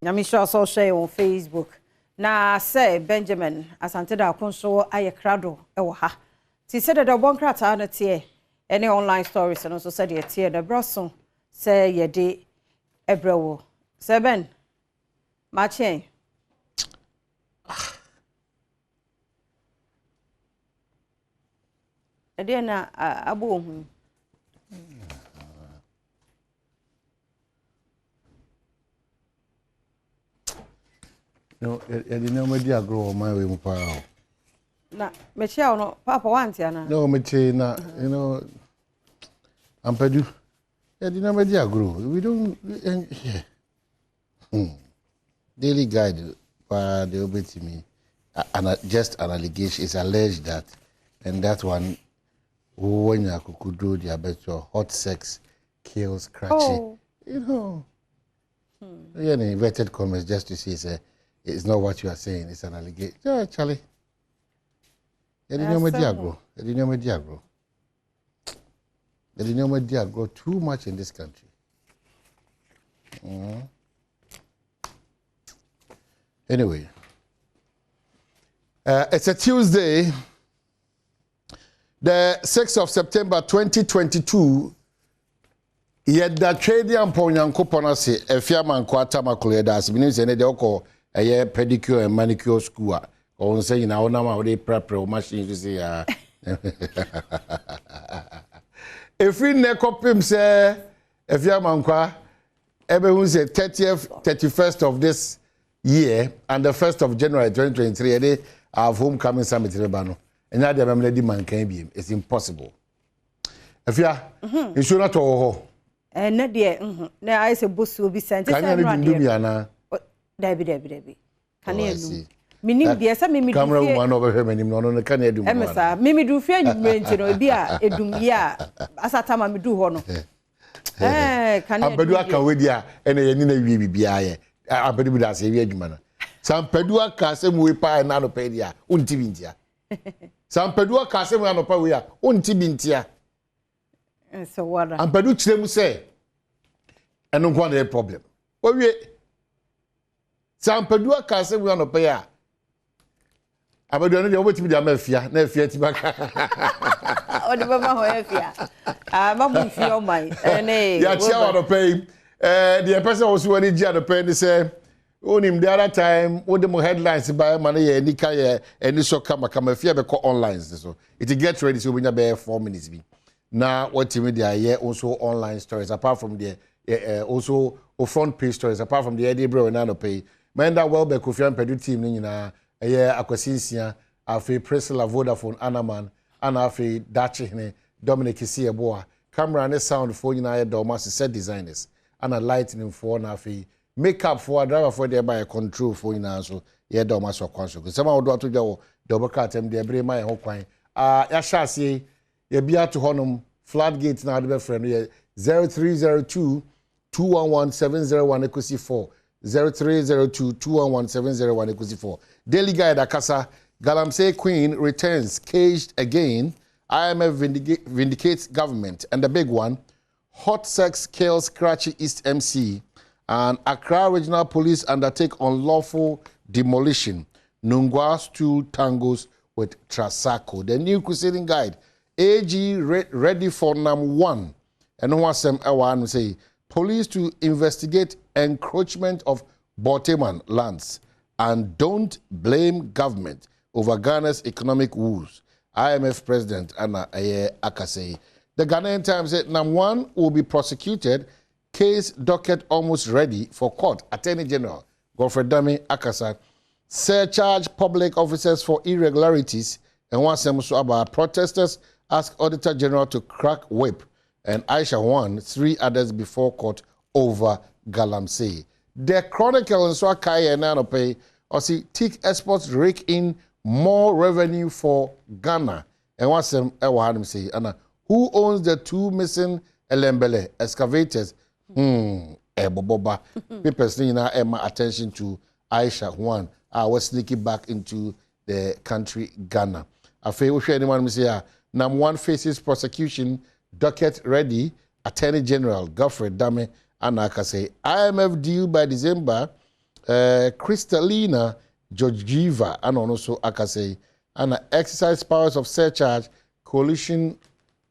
Nyami sure so share on Facebook. Na say Benjamin asante da konso aye krado e wo ha. Ti said the bon krata na tie any online stories and also said ye tie the broson say ye de ebrewo. Seven Machen. Ede na abo hu. No, I didn't know I grow my way mu pa. Na me chia no papa want ya na. No, me che na, you know, Ampadu. I didn't know I grow. We don't Daily guide the obey me. Just an allegation is alleged that, and that one when you could do the better hot sex kills scratchy. You know. Yeah, inverted comments just to say it's not what you are saying, it's an allegation. Yeah, Charlie. You didn't know my diagro. You didn't know my diagro. You didn't know my diagro too much in this country. Anyway, it's a Tuesday, the 6th of September 2022. Yet that trading and Ponyankopona say, a fiaman quarter maculedas, means any doko, a year pedicure and manicure school. Or saying now, now they prep machine to say, if we neck him, say, a fiaman qua, everyone say 30th, 31st of this year and the 1st of January 2023, a day of homecoming summit in Rebano. And now the lady man can be, it's impossible. If you are, you should not all. And not dear, now I say boost will be sent. Can you do me, Anna? Debbie. Can you? Meaning, dear, some mimi camera one over him and him on the Canada. Emma, Mimi do fear you mention or be a dumia as a time I do honor. Eh, can I Bedua with ya and a nina be I believe with us a weird manner. Some Pedua Cassim we pie and Anopedia, Untibintia. Some Pedua Cassim and Anopedia, Untibintia. So what? And Paduch them say, and no one a problem. Oh, we San Padua Castle we on a pair. I would only wait with the mafia, no fear to back. Oh, the mama, I'm feel my yeah, child of pay. The person was when he had a pen to say, on him the other time, all the more headlines by money and Nikaya and this so come a fear because online. So it gets ready so we never 4 minutes. Now, what media here also online stories apart from the also front page stories apart from the Edinburgh and Anope. Menda Welbeck Kofi Pedu team ni na Akwasinsia afi Priscilla Vodafone Anaman ana afi Dachi Dominic Isieboa camera and sound for nyina Adom set designers ana lighting for na afi makeup for driver for there by control for nyina so ye Adom so kwanso ko sama odo to jawo double cut em de bre mai ho kwan ya sha se ye bia to honum floodgate na de be friend 0302 211 701 ekosi 4 0302-211-701-4. Daily Guide Akasa, Galamsey Queen returns caged again. IMF vindicates government. And the big one, hot sex kills Karachi East MC. And Accra Regional Police undertake unlawful demolition. Nungwa stool tangos with Trasaco. The new crusading guide, AG ready for NAM1. And what's some I say, police to investigate encroachment of Boteman lands and don't blame government over Ghana's economic woes. IMF President Anna Akase. The Ghanaian Times said NAM1 will be prosecuted. Case docket almost ready for court. Attorney General Godfrey Dame Akasa surcharge public officers for irregularities and once about protesters ask Auditor General to crack whip. And Aisha won 3 others before court over Galamsey. The Chronicle and Swakai and Nanope, or see, teak exports rake in more revenue for Ghana. And what's them, say, Anna, who owns the 2 missing Elembele excavators? Boba. People now my attention to Aisha one. I was sneaking back into the country Ghana. I feel anyone say, NAM1 faces prosecution. Docket ready, Attorney General Godfrey Dame Anaka say IMF due by December Kristalina Georgieva and also akase and exercise powers of surcharge coalition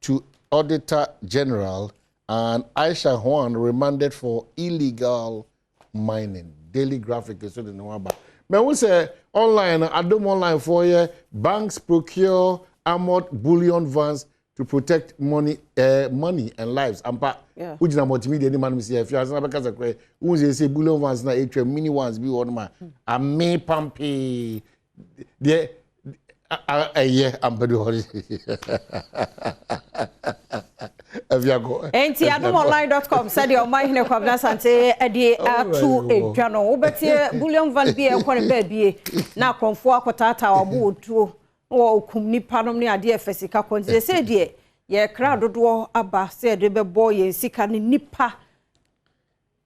to Auditor General and Aisha Juan remanded for illegal mining. Daily Graphic is so the no about. Me we say online Adom online for you banks procure armored bullion vans to protect money and lives. Ampa ujina multimedia any man say if you are because of we say bullion vans na etwa mini ones be one man. A me pampi the yeah I'm bedo hori. Enti adomonline.com said your mind ne kwabna sante e de atu edwa no wo betie bullion van bi e kwon ba bie na konfo akotata obo otuo wo okum nipa no ne ade efesika konje se de ye kra dodo aba se de bebo ye sika ne nipa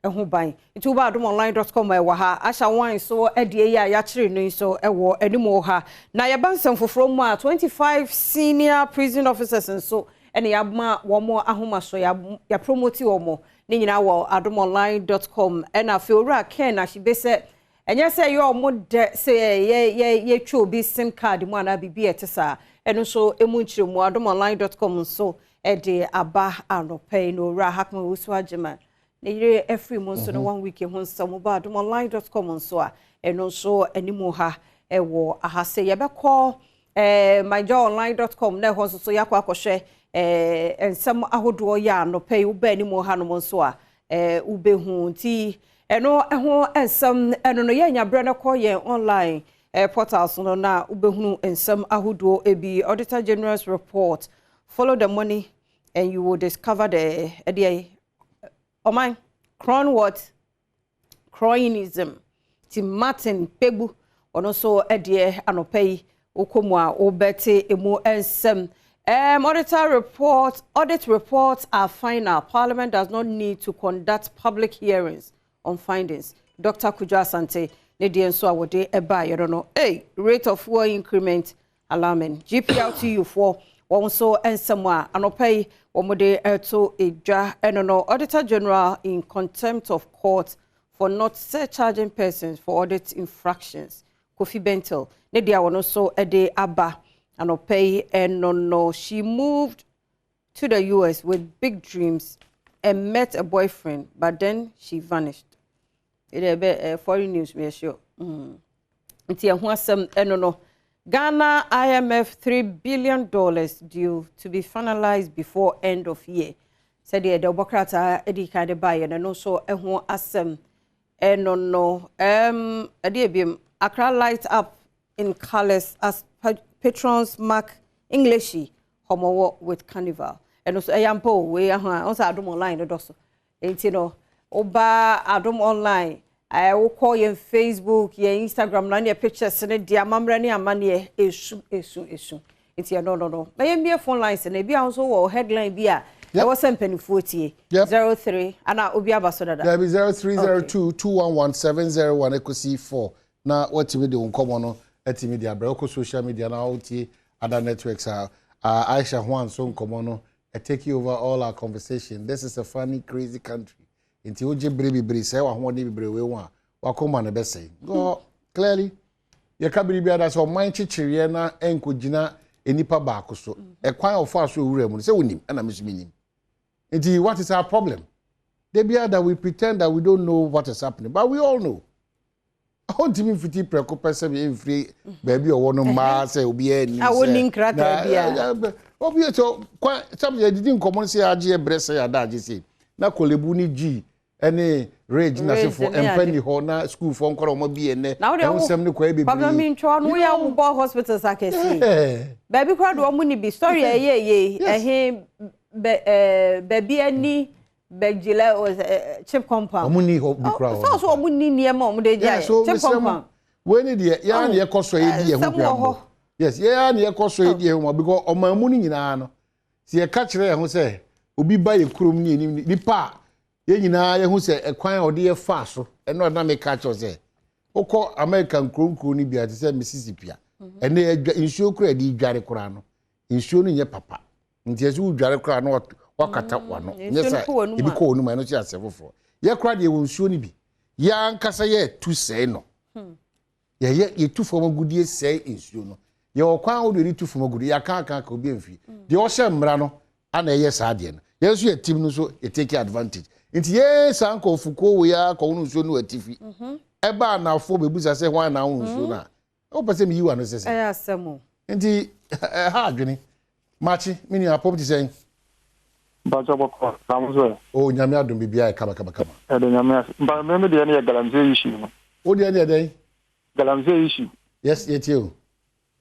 eho ban itu ba adomonline.com e wa ha asha wan so e de ya ya kire no so e wo animo ha na ye bansem foforo mu a 25 senior prison officers and so ene yabma womo ahoma so ya promote womo ni nyina wo adomonline.com ena feora ken na shibese enye se yo mo de se ye twa obi sim card mu ana bibi etesa eno so emu nchire mu adomonline.com so e de aba anope no ra hakma wusu agema ne yire every month so no 1 week ho nsa mo ba adomonline.com so a eno so animo ha e wo ahase ye be call myjoyonline.com na ho so yakwa akohwe ensem ahodo ya no pay wo ba ni mo ha no so a ubehu ti eno ho ensem eno no ya nyabre na call ye online portals no na ubehunu ensem ahodo ebi Auditor General's report. Follow the money and you will discover the man crown what croinism ti Martin Pebu ono so edie anopay okomwa obete emu ensem. Audit reports are final. Parliament does not need to conduct public hearings on findings. Dr. Kujo Asante, Nedian Swawode Eba, you don't know. Hey, rate of fuel increment alarming. GPLTU for also and somewhere anopay omode to eja enono. Auditor General in contempt of court for not surcharging persons for audit infractions. Kofi Bentel, Nedia also ede aba. And no. She moved to the US with big dreams and met a boyfriend, but then she vanished. It be foreign news, me sure. No. Ghana IMF $3 billion due to be finalized before end of year. Said the Democrats Eddie Kadebaye and also asem no. Accra light up in colors as patrons mark Englishy homo with carnival and also ayampo we also Adom online also no oba Adom online I will call you Facebook your Instagram na your pictures ne dia mamre ne amane esu it's no na your phone lines and be also headline be a there was some penny 40 03 and obi abaso dada there be 0302 211 ekosi 4 na what we do come no media broko social media na outie other networks Aisha Juan so nkomo take you over all our conversation. This is a funny crazy country inti oje brebi say wa ho de bibre we wa wakoma na be say go clearly ye ka biribi ada so man chichire na enkogina enipa baako so ekwan ofo aso owura mu say wonim na mesuminim inti what is our problem? They be that we pretend that we don't know what is happening, but we all know. I want to fiti preko person be free baby or one ma say obi ani. I wouldn't krata bia. Obi so some they didn't come say age brese ya da age say. Na kolebu ni G any rage na say for empany ho na school for nkoro mo bi ene. Na sem ne kwa be. Papa mi ntwa no ya wo hospitals akesi. Baby kwa do mo ni bi story ye baby ani Begila was chip compound. Omuni hope be crowd. So omuni near mom de jay. Chip compound. When the ya na ekoso edi ehun. Yes, ya na ekoso edi ehun because omamuni nyina no. Se ye ka kire ehun say obi ba ye kurom ni nipa ye nyina ye hu say ekwan ode ye fa so. Eno na me ka kire say. Oko American kronkro ni bia te say Mississippi a. Ene insuo kura di dware kura no. Insuo no nye papa. Nti yesu dware kura no wakata wano nyesa ibi ko onuma no chi asefofo ye kra de wonsuo ni bi ya nkasa ye tu sei no ye tu fo magudie sei insuo no ye okwan wo de tu fo magudie ya kan ka obi amfi de o hye mmra no ana ye saa de no ye so ye tim no so ye take advantage nti ye san ko fuko we ya ko no nsuo no atifi eba na afo bebusa se hwan na wo nsuo na o pese mi yiwa no sese eh asemo nti ha adwene machi mini apop ti sen Bacha boko ramzo o nyame adom bibia kama e de nyame mba me de ne galamze issue no o de ne dey galamze issue yes yet you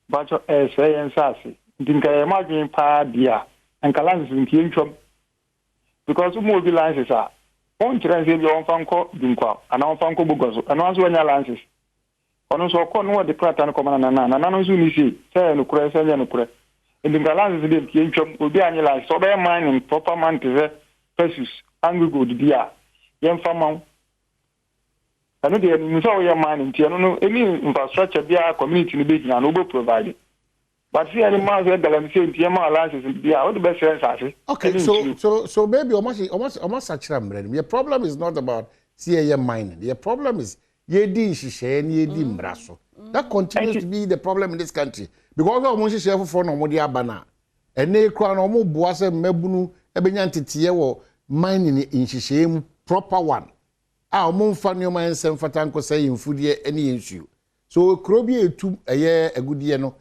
bacha say ensase ndinka e magin pa dia enkalanse ntie ntwom because mo bi lances a on transe bi on fanko dinkwa ana on fanko bugozo ana so nya lances ono so ko no de prata no komana na no so ni say no kure say no kure ndinka lances bi ntie ntwom obi anya lances so be mining proper man te pesos angry good dia yem famam ano de ni so we mining tie no any infrastructure bia community ni be gina no go provide. But see any man that I'm saying TMA alliances yeah, what the best sense I say. Okay, so maybe almost your problem is not about CAM mining. Your problem is yedi shishe and yedi mbraso. That continues to be the problem in this country. Because of most share for no modi abana. And they crown no boase mebunu ebenyanti tie wo mining in shishe proper one. Ah mo mfa no man sem fatanko say in foodie any issue. So krobi etu eye agudie no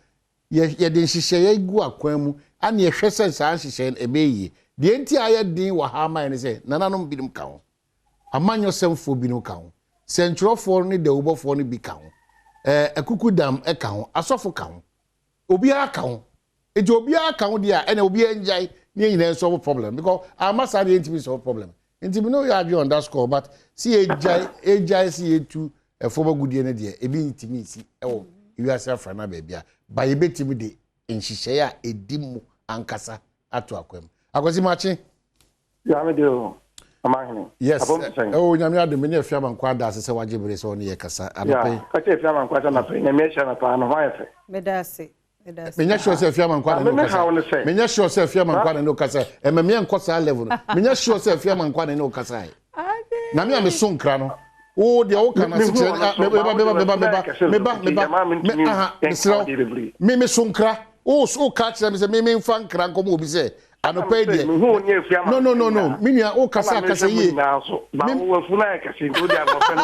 ye den hihye ye gu akwan mu ana ye hwese saa hihye ebeyi de enti aye din wa ha man ne se nananom binim ka ho amanyo semfo binim ka ho sentrofo ne de ubofo ne bi ka ho akukudam e ka ho asofo ka ho obi aka ho eje obi aka ho dia ene obi enjai ne nyina solve problem because amasa de enti bi solve problem enti bi no you agree on that score but see ejai see etu efo bagudie ne de ebi ntimi si ewo you are self na bebia by betimi de nhihye a edimu ankasa ato akwam akwasi machi ya me dio amahene yes oh nyame adom ne afia mankwa da se wagibere so ne ye kasa anope ka che afia mankwa ta na pe ne me na pa no hwan fe medase menya sure se afia mankwa na no kasa menya sure se afia mankwa na no kasa ememe enkosa level menya sure se afia mankwa na no kasa na me am so nkra no oh de o kana se me sunkra oh so catch them say me fan kra nkomo obi say anope de no minia o kasa ye ba wo funa kasa do dia go fen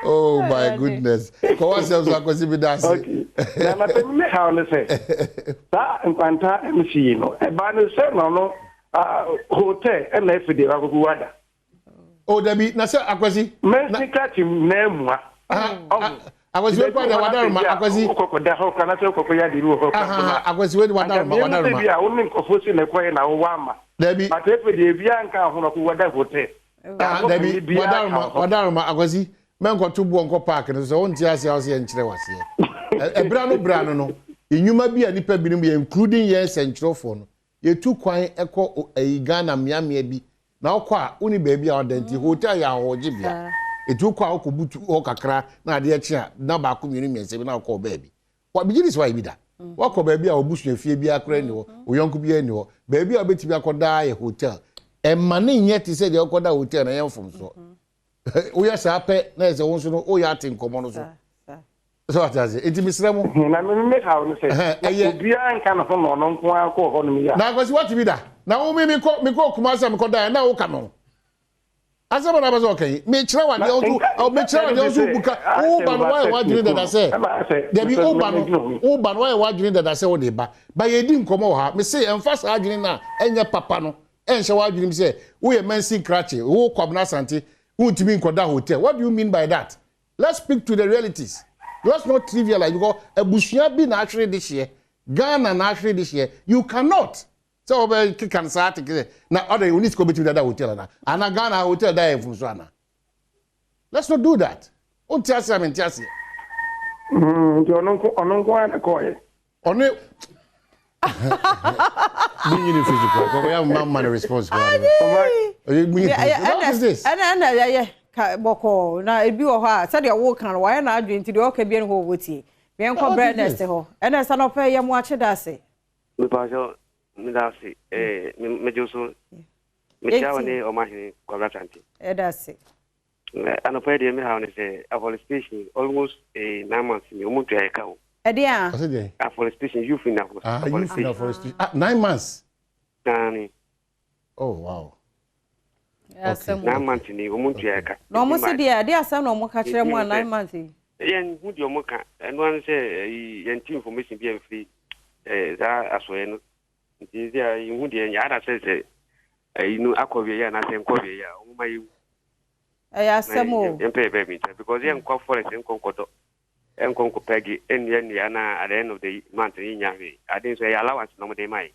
oh my goodness ko ourselves akwasi bi dance okay na ma tell me how to say that enquanta MC no e ba no say no hotel and if they are go wada oh dabi na say akwasi men catch na mua akwasi we kwa da wada ma akwasi ko da ho kana say ko ya diru ho akwasi we wada ma bia woni ko fosi na ko na wo ama dabi but if they bia nka ho na ko wada hotel dabi wada ma akwasi men ko tubu onko park no so onti ase ase ye nkire wase bra no enyuma bia nipa binim ye including ye sentrofo no yetu kwan eko Ghana miamia bi na okwa uni baby a odenti hotel ya hoje bia etu kwa okobutu okakra na ade echi a na ba ko mienu miense bi na okọ baby wa bigini so bi da wakọ baby a obusu afie bi akra ni ho oyonko bi ani ho baby a obeti bi akoda ye hotel emma ne nye ti se de okoda hotel na yemfom so o ya sa pe na eze won so no o ya atinkomo no so so ataze enti misremo na me ha no say obia nka no ho no nko akọ ho no ya na kwasi what bi da na wo mi ko kuma sa me ko da na wo ka no asaba na bazo okay me kire wa de ozu buka o ba no wa dwene da say de bi o ba no wa dwene da say wo de ba ye di nkomo ha me say emfa sa dwene na enye papa no enhye wa dwene mi say wo ye mansi krache wo kwabna sante wo ntimi nkoda hotel what do you mean by that? Let's speak to the realities. Let's not trivialize because ebushia bi na ahwere this year, Ghana na ahwere this year. You cannot. So over can start na other you need to go to that hotel na. Ana Ghana hotel there from so ana. Let's not do that. On tiasi am tiasi. Ononko ana koye. One being in physical. Ko ya mama na responsible. What is this? Yeah. Boko na ebi wo ho a said wo kan wa na adwen ti de o ka bi en ho wotie me enko brandness ho ena sa no pe ye mo ache da se we pa jo me da se me joso me chawo ne o ma hin kwabra tanti da se anopa de me ha ne say a station almost 9 months me omuntu ya ka o dia a station youth in a 9 months oh wow okay 9 months ni omuntu ya ka no mo se dia asam no mo ka kire mo 9 months yen hu di o mo ka eno an say yen information bi free za asoye no nti dia hu di ya da say inu akọwe ya na se nkọwe ya o ma yi ya samo empebe mi because yen kwa forest nkonkodo enkonko pegi en ya na at the end of the month yin ya we adin so ya allowance no mo dey mai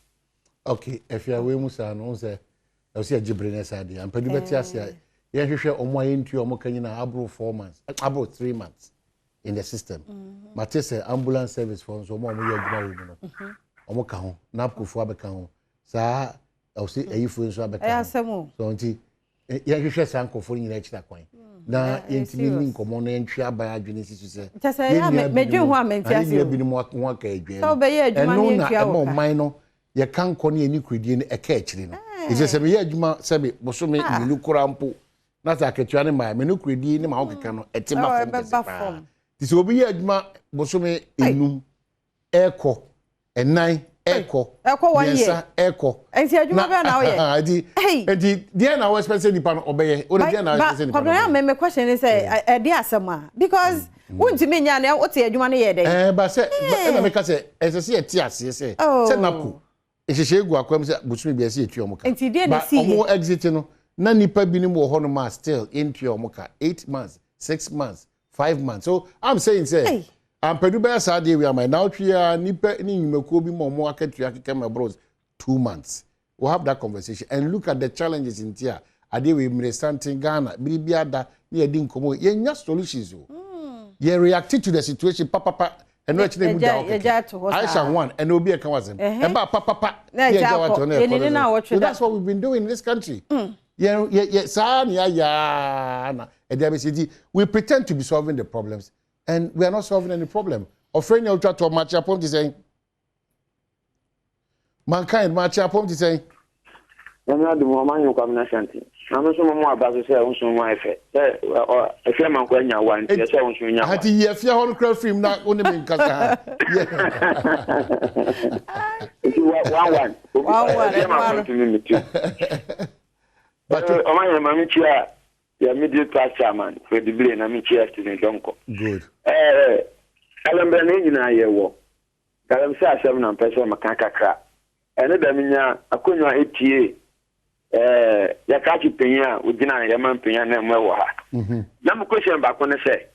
okay if you we musa no say o se ajibre na sa dia ampadu beti ase ya hwehwe omo ayentu omo kanyina abro 4 months abro 3 months in the system matese ambulance service for so omo ya adwuma wo no omo ka ho napkofo abeka ho sa o se ayifu nso abeka ya samo so nti ya hwehwe sankofo nyina akira kwan na yentimi ni nkomo no yentwe aba adwene sisu se tese ya medwen ho amenti ase ya bi ni mo aka adwen so be ya adwuma ni entwa wo ka man no ye kan ko ne ni kredie no eka akiri no ise se me ya adwuma se me bosome minu kurampo na ta ketua ne ma menu kredie ne ma wo keka no etima fom tise obi ya adwuma bosome enum eko enan eko 1 year eko enti adwuma be na wo ye enti dia na wo special nipa no obeye o dia na special nipa no me question is say dia asema because wuntimi nya na o te adwuma no ye dey ba se na me ka se esese ye ti ase se napo ehihye egu akwam se busumi bi ase etu omuka enti dia na si omo exit no na nipa bi ni mo ho no ma still into omuka 8 months 6 months 5 months so I'm saying say ampadu ba sa dey we am now twa nipa ni nyumako bi mo akatua kekema bros 2 months we'll have that conversation and look at the challenges in here ade we mrestanting Ghana biribia da na yedi nkomo ye nya solutions o ye react to the situation papa eno echi na mu da Aisha one and obi e kan wasem e ba papa ye ja wato na so that's what we've been doing in this country ye sa na ya na e dey be we pretend to be solving the problems and we are not solving any problem offering you to match up to saying mankind match up to saying na do mo man yo kwamna shanti na me so mo abaso se unso mo efe efe man kwa nya wan ti se unso nya ati ye fia hon kra film na oni me nkasa iti one but o man ya mami chia ya middle class chairman for the blame na mi chia student donko good alambe na nyina ye wo galam se asem na pese makaka kra ene da minya akonwa etie ya kachi penya ugina ya man penya na mwe ha na mo question ba ko ne se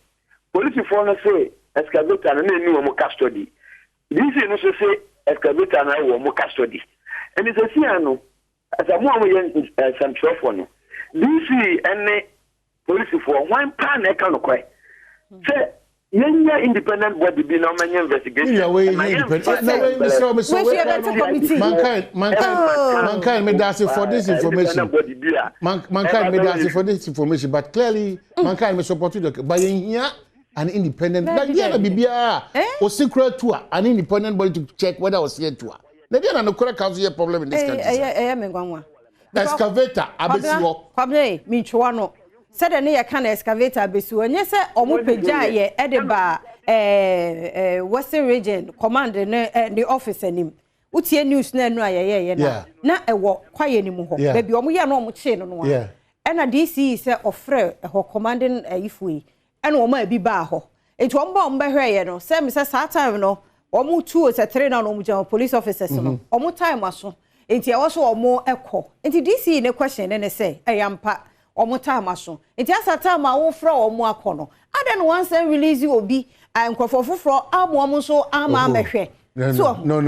police for no say excavator na enu mo custody this no say excavator na wo mo custody and is a siano as a mo yen central for no this ene police for one pan e kan no kwai say yenya independent body be no many investigation mankind me that's for this information mankind me that's for this information but clearly mankind me support you but here an independent na dia bibia o secret to an independent body to check whether was here to na dia na no correct cause problem in this country me gwanwa excavator abesiwo kwabne mi chwa no said na ye kan excavator besu onye se omo pagya ye edeba Western Region command the office anim utie news na anu ayeye na ewo kwaye ni mu ho baby omo ye na omo che no no e na DC se ofre ho commanding ifui e na omo abi ba ho enti omo ba omo behwe ye no se me se sa time no omo 2 se 3 na omo jam police officers no omo time aso enti e wo so omo ekọ enti DC ne question ne se eyampa omo time aso enti asa time a wo fra omo akono ada no once release obi ankrofo foforo amomo so ama amehwe so no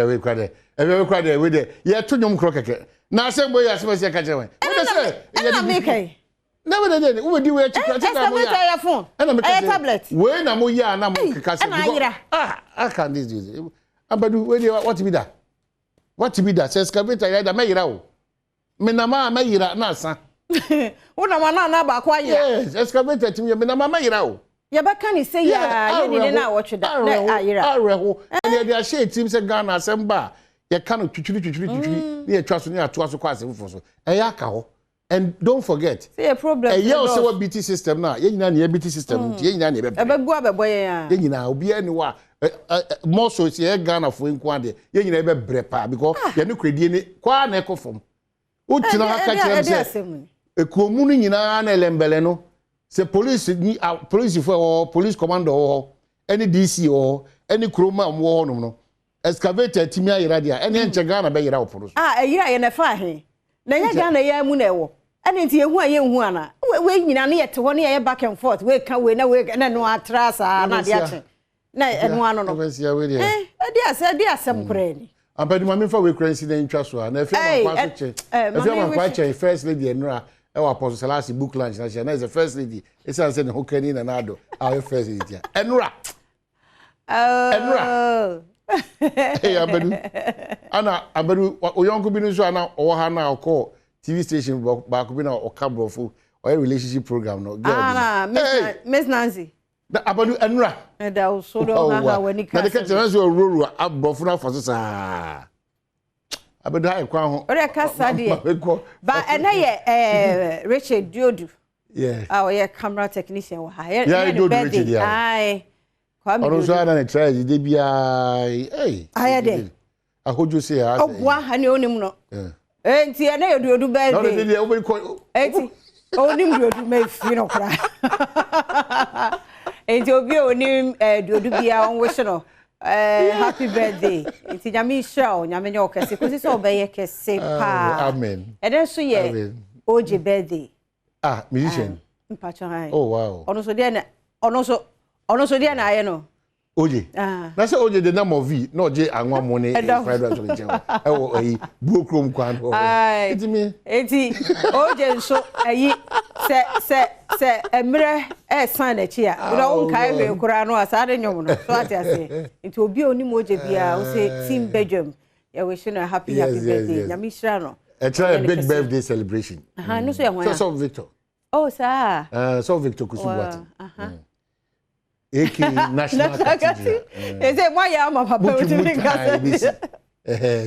we kwade we dey ye to nyom kro keke na asem boy asem se ka jewe we say na make na we dey we di we chikra chikra mo ya phone e tablet we na mo ya na mo keka se I can this abadu we dey what be that says excavator ya da mayira o me na ma mayira na asa una ma na ba kwa ya yes excavator timi me na ma mayira o ya baka ni say ya ye ni na watch that na ayira areho and they share team say Ghana asem ba You cannot twitwi near trust near to us quite so. Ayaka. And don't forget. See a problem. A year so BT system now. You know BT system. You know you know be anywhere. More so see Ghana for inquire. You know brepa because you know credit kwa na ekofom. O tina aka kire say. E komunu nyina na elembele no. Say police ni police for police commander or any DC or any kroma mo no. Excavator timi ayira dia. Any enche Ghana be yira oporo. Ayira ye na fa he. Na ya Ghana ya mu na ewo. Ene nti ehu a ye hu ana. We nyina na ye te ho na ye back and forth. We ka we na no atrasa na dia che. Na enu ano no. Adi asem kure ni. Ampedi mami fa we kure incident twa so na efi am kwa so che. Efi am kwa che first lady enura e wa Apostle Salasi book lunch na she na is the first lady. Esa say no kani na nado. Our first lady. Enura. Enura. Hey abedu. Ana abedu oyonko bi no so ana o ha na o TV station back bi na o kabrofo o relationship program no girl. Miss Nancy. Da abedu enura. Da o so do ha wani ka. Na de ka tena so ruru abrofo na for so sa. Abedu ha ekwa ho. O de ka sa de. Ba ena ye Richard Diodu. Yeah. Oh yeah, camera technician wa ha. Yeah, Richard. Ai. Ono so ana na try de bia eh. Ayade. Ahojo say ha. Ogwa ha ne onim no. Enti ena ye Diodu birthday. No dey o be ko. Enti onim Diodu me fi no kra. Enti obi onim Diodu bia on wish no. Happy birthday. Enti nyame show, nyame nyo kese. Kusi so obeye kese pa. Amen. And then so ye OJ birthday. Musician. Oh wow. Ono so dia na aye no. OJ. Na say OJ the name of V, no J anwa money fried rice on the channel. E wo ayi buokrom kwan ho. Eti OJ so ayi se emre san na chi a. Wo kai we kura no asade nyom no. So ati ase. Enti obi oni mo OJ bia wo say team Badwam. Ya wish you a happy birthday. Nyami shira no. A try a big birthday celebration. No so ya ho. So Victor. Oh sir. So Victor Kusubuati. AK National Cathedral. Is it why you am papa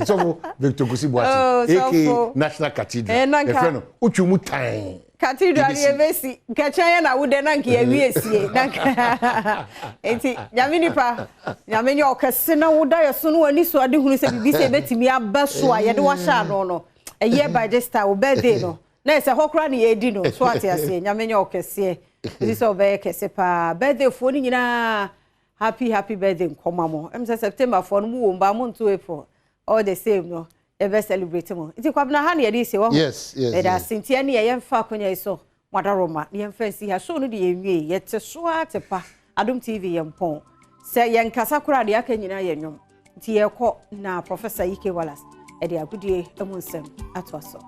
so Victor Kusubuati. AK National Cathedral. E friend Uchumu time. Cathedral ye besi. Kachanya na wude na nke awiesie. Enti nyamini pa. Nyamini okese na wuda ye so no ani so ade hunu se bibi se betimi abaso a ye de wa sha no no. A year by this time birthday no. Na se hokra na ye di no. So ati ase nyamini okese. This obey kese pa birthday for ni nyina happy birthday nkomamo em say September for no mu mba mo nto April all the same no e be celebrate mo iti kwabna ha na ye dey say wo yes e da sentia ne ye mfa akonya iso wadaroma ne mfa si ha so no de ye nwie ye te so atepa Adom TV ye mpon se ye nkasa kura de aka nyina ye nwom ti ye kɔ na Professor Ike Wallace e de agudie emu nsem ato aso